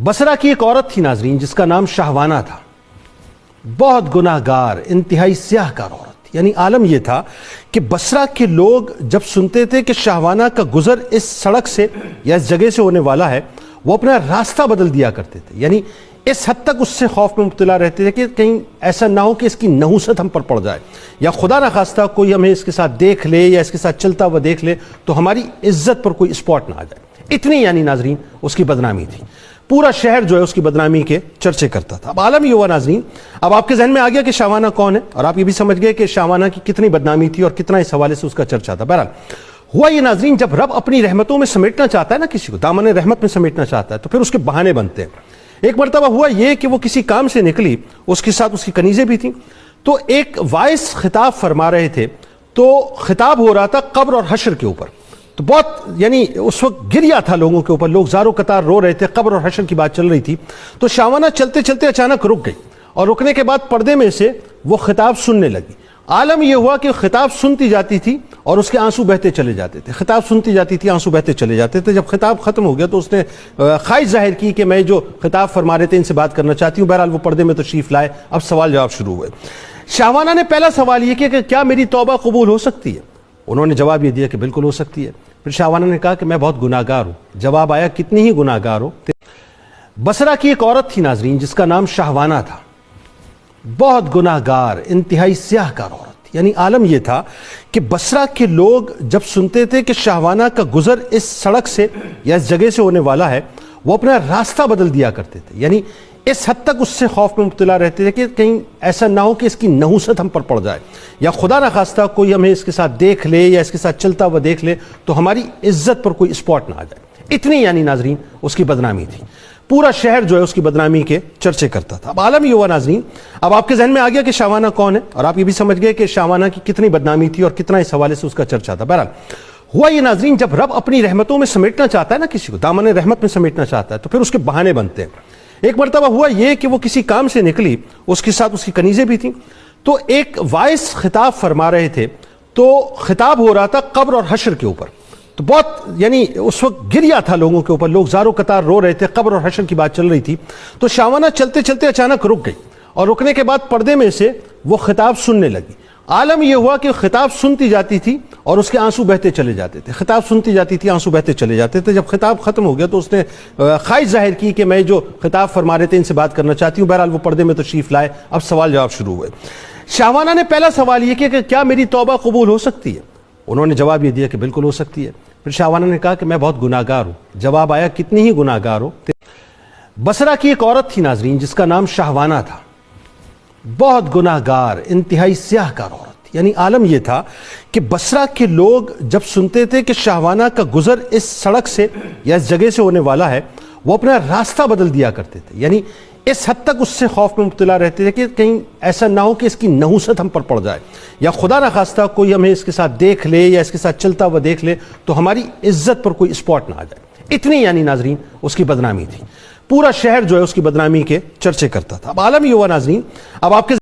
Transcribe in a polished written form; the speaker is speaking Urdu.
بصرہ کی ایک عورت تھی ناظرین جس کا نام شہوانہ تھا. بہت گناہگار، انتہائی سیاہ کار عورت تھی. یعنی عالم یہ تھا کہ بصرہ کے لوگ جب سنتے تھے کہ شہوانہ کا گزر اس سڑک سے یا اس جگہ سے ہونے والا ہے، وہ اپنا راستہ بدل دیا کرتے تھے. یعنی اس حد تک اس سے خوف میں مبتلا رہتے تھے کہ کہیں ایسا نہ ہو کہ اس کی نحوست ہم پر پڑ جائے، یا خدا نخواستہ کوئی ہمیں اس کے ساتھ دیکھ لے یا اس کے ساتھ چلتا ہوا دیکھ لے تو ہماری عزت پر کوئی اسپاٹ نہ آ جائے. اتنی یعنی ناظرین اس کی بدنامی تھی. پورا شہر جو ہے اس کی بدنامی کے چرچے کرتا تھا. اب عالم یہ ہوا ناظرین، اب آپ کے ذہن میں آ گیا کہ شہوانہ کون ہے، اور آپ یہ بھی سمجھ گئے کہ شہوانہ کی کتنی بدنامی تھی اور کتنا اس حوالے سے اس کا چرچا تھا. بہرحال ہوا یہ ناظرین، جب رب اپنی رحمتوں میں سمیٹنا چاہتا ہے نا کسی کو، دامن رحمت میں سمیٹنا چاہتا ہے، تو پھر اس کے بہانے بنتے ہیں. ایک مرتبہ ہوا یہ کہ وہ کسی کام سے نکلی، اس کے ساتھ اس کی کنیزیں بھی تھیں، تو ایک وائس خطاب فرما رہے تھے. تو خطاب ہو رہا تھا قبر اور حشر کے اوپر. تو بہت یعنی اس وقت گریا تھا لوگوں کے اوپر، لوگ زارو قطار رو رہے تھے، قبر اور حشر کی بات چل رہی تھی. تو شہوانہ چلتے چلتے اچانک رک گئی، اور رکنے کے بعد پردے میں سے وہ خطاب سننے لگی. عالم یہ ہوا کہ خطاب سنتی جاتی تھی اور اس کے آنسو بہتے چلے جاتے تھے. خطاب سنتی جاتی تھی، آنسو بہتے چلے جاتے تھے. جب خطاب ختم ہو گیا تو اس نے خواہش ظاہر کی کہ میں جو خطاب فرما رہے تھے ان سے بات کرنا چاہتی ہوں. بہرحال وہ پردے میں تشریف لائے. اب سوال جواب شروع ہوئے. شہوانہ نے پہلا سوال یہ کیا کہ کیا میری توبہ قبول ہو سکتی ہے؟ انہوں نے جواب یہ دیا کہ بالکل ہو سکتی ہے. پھر شہوانہ نے کہا کہ میں بہت گناہگار ہوں. جواب آیا کتنی ہی گناہگار ہو. بصرہ کی ایک عورت تھی ناظرین جس کا نام شہوانہ تھا. بہت گناہگار، انتہائی سیاہ کار عورت. یعنی عالم یہ تھا کہ بصرہ کے لوگ جب سنتے تھے کہ شہوانہ کا گزر اس سڑک سے یا اس جگہ سے ہونے والا ہے، وہ اپنا راستہ بدل دیا کرتے تھے. یعنی اس حد تک اس سے خوف میں مبتلا رہتے تھے کہ کہیں ایسا نہ ہو کہ اس کی نحوست ہم پر پڑ جائے، یا خدا نخواستہ کوئی ہمیں اس کے ساتھ دیکھ لے یا اس کے ساتھ چلتا ہوا دیکھ لے تو ہماری عزت پر کوئی اسپاٹ نہ آ جائے. اتنی یعنی ناظرین اس کی بدنامی تھی. پورا شہر جو ہے اس کی بدنامی کے چرچے کرتا تھا. اب عالم یہ ہوا ناظرین، اب آپ کے ذہن میں آ گیا کہ شہوانہ کون ہے، اور آپ یہ بھی سمجھ گئے کہ شہوانہ کی کتنی بدنامی تھی اور کتنا اس حوالے سے اس کا چرچا تھا. بہرحال ہوا یہ ناظرین، جب رب اپنی رحمتوں میں سمیٹنا چاہتا ہے نا کسی کو، دامن رحمت میں سمیٹنا چاہتا ہے، تو پھر اس کے بہانے بنتے ہیں. ایک مرتبہ ہوا یہ کہ وہ کسی کام سے نکلی، اس کے ساتھ اس کی کنیزیں بھی تھیں. تو ایک وائس خطاب فرما رہے تھے. تو خطاب ہو رہا تھا قبر اور حشر کے اوپر. تو بہت یعنی اس وقت گریا تھا لوگوں کے اوپر، لوگ زارو قطار رو رہے تھے، قبر اور حشر کی بات چل رہی تھی. تو شہوانہ چلتے چلتے اچانک رک گئی، اور رکنے کے بعد پردے میں سے وہ خطاب سننے لگی. عالم یہ ہوا کہ خطاب سنتی جاتی تھی اور اس کے آنسو بہتے چلے جاتے تھے. خطاب سنتی جاتی تھی، آنسو بہتے چلے جاتے تھے. جب خطاب ختم ہو گیا تو اس نے خواہش ظاہر کی کہ میں جو خطاب فرما رہے تھے ان سے بات کرنا چاہتی ہوں. بہرحال وہ پردے میں تشریف لائے. اب سوال جواب شروع ہوئے. شہوانہ نے پہلا سوال یہ کیا کہ کیا میری توبہ قبول ہو سکتی ہے؟ انہوں نے جواب یہ دیا کہ بالکل ہو سکتی ہے. پھر شہوانہ نے کہا کہ میں بہت گناہگار ہوں. جواب آیا کتنی ہی گناہگار ہو. بصرہ کی ایک عورت تھی ناظرین جس کا نام شہوانہ تھا. بہت گناہگار، انتہائی سیاہ کار عورت. یعنی عالم یہ تھا کہ بصرہ کے لوگ جب سنتے تھے کہ شہوانہ کا گزر اس سڑک سے یا اس جگہ سے ہونے والا ہے، وہ اپنا راستہ بدل دیا کرتے تھے. یعنی اس حد تک اس سے خوف میں مبتلا رہتے تھے کہ کہیں ایسا نہ ہو کہ اس کی نحوست ہم پر پڑ جائے، یا خدا نخواستہ کوئی ہمیں اس کے ساتھ دیکھ لے یا اس کے ساتھ چلتا ہوا دیکھ لے تو ہماری عزت پر کوئی اسپاٹ نہ آ جائے. اتنی یعنی ناظرین اس کی بدنامی تھی. پورا شہر جو ہے اس کی بدنامی کے چرچے کرتا تھا. اب عالم یہ ہوا ناظرین، اب آپ کے